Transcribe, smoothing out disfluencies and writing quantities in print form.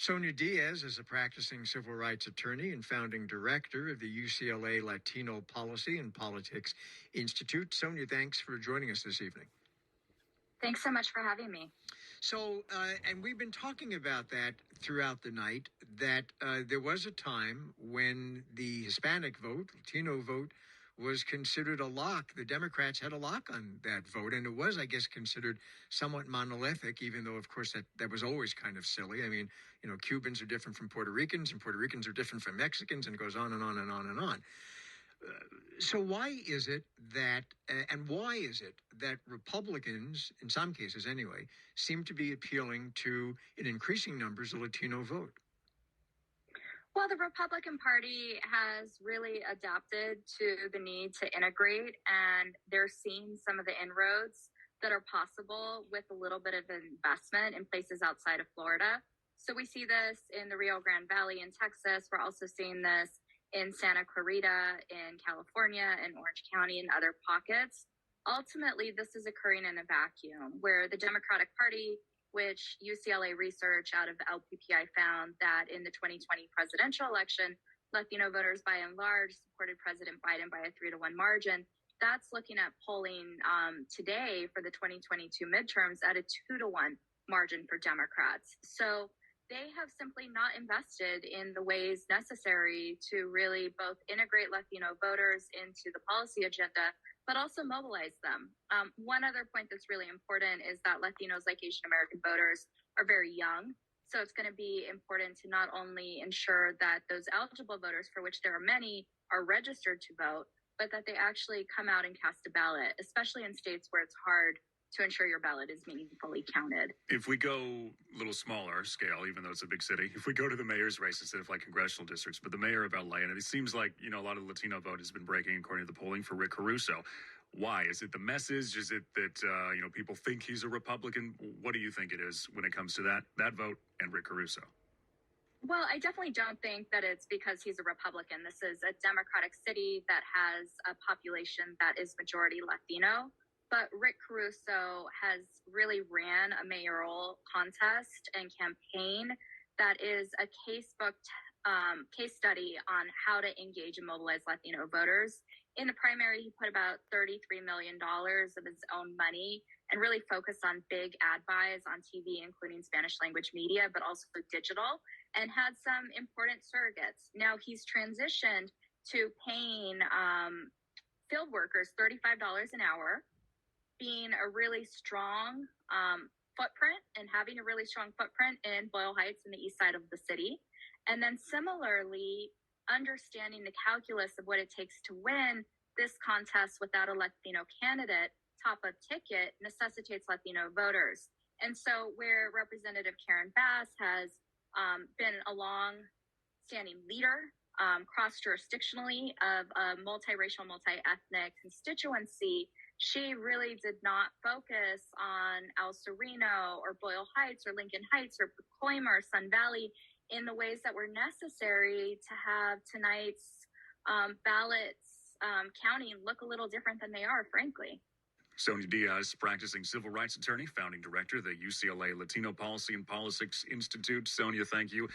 Sonja Diaz is a practicing civil rights attorney and founding director of the UCLA Latino Policy and Politics Institute. Sonja, thanks for joining us this evening. Thanks so much for having me. So, and we've been talking about that throughout the night, that there was a time when the Hispanic vote, Latino vote, was considered a lock. The Democrats had a lock on that vote, and it was, I guess, considered somewhat monolithic, even though, of course, that was always kind of silly. I mean, Cubans are different from Puerto Ricans, and Puerto Ricans are different from Mexicans, and it goes on and on and on and on. So why is it that Republicans, in some cases anyway, seem to be appealing to, in increasing numbers, the Latino vote? Well, the Republican Party has really adapted to the need to integrate, and they're seeing some of the inroads that are possible with a little bit of investment in places outside of Florida. So we see this in the Rio Grande Valley in Texas. We're also seeing this in Santa Clarita, in California, in Orange County, and other pockets. Ultimately, this is occurring in a vacuum where the Democratic Party, which UCLA research out of the LPPI found that in the 2020 presidential election, Latino voters by and large supported President Biden by a 3-1 margin. That's looking at polling today for the 2022 midterms at a 2-1 margin for Democrats. So they have simply not invested in the ways necessary to really both integrate Latino voters into the policy agenda, but also mobilize them. One other point that's really important is that Latinos, like Asian American voters, are very young. So it's going to be important to not only ensure that those eligible voters, for which there are many, are registered to vote, but that they actually come out and cast a ballot, especially in states where it's hard to ensure your ballot is meaningfully counted. If we go a little smaller scale, even though it's a big city, if we go to the mayor's race instead of like congressional districts, but the mayor of LA, and it seems like, a lot of the Latino vote has been breaking according to the polling for Rick Caruso. Why? Is it the message? Is it that, people think he's a Republican? What do you think it is when it comes to that vote and Rick Caruso? Well, I definitely don't think that it's because he's a Republican. This is a Democratic city that has a population that is majority Latino. But Rick Caruso has really ran a mayoral contest and campaign that is a case study on how to engage and mobilize Latino voters. In the primary, he put about $33 million of his own money and really focused on big ad buys on TV, including Spanish language media, but also digital, and had some important surrogates. Now he's transitioned to paying field workers $35 an hour, being a really strong footprint and having a really strong footprint in Boyle Heights in the east side of the city. And then similarly, understanding the calculus of what it takes to win this contest without a Latino candidate, top of ticket, necessitates Latino voters. And so where Representative Karen Bass has been a long-standing leader cross-jurisdictionally of a multiracial, multi-ethnic constituency, she really did not focus on El Sereno or Boyle Heights or Lincoln Heights or Pacoima or Sun Valley in the ways that were necessary to have tonight's ballots counting look a little different than they are, frankly. Sonja Diaz, practicing civil rights attorney, founding director of the UCLA Latino Policy and Politics Institute. Sonja, thank you.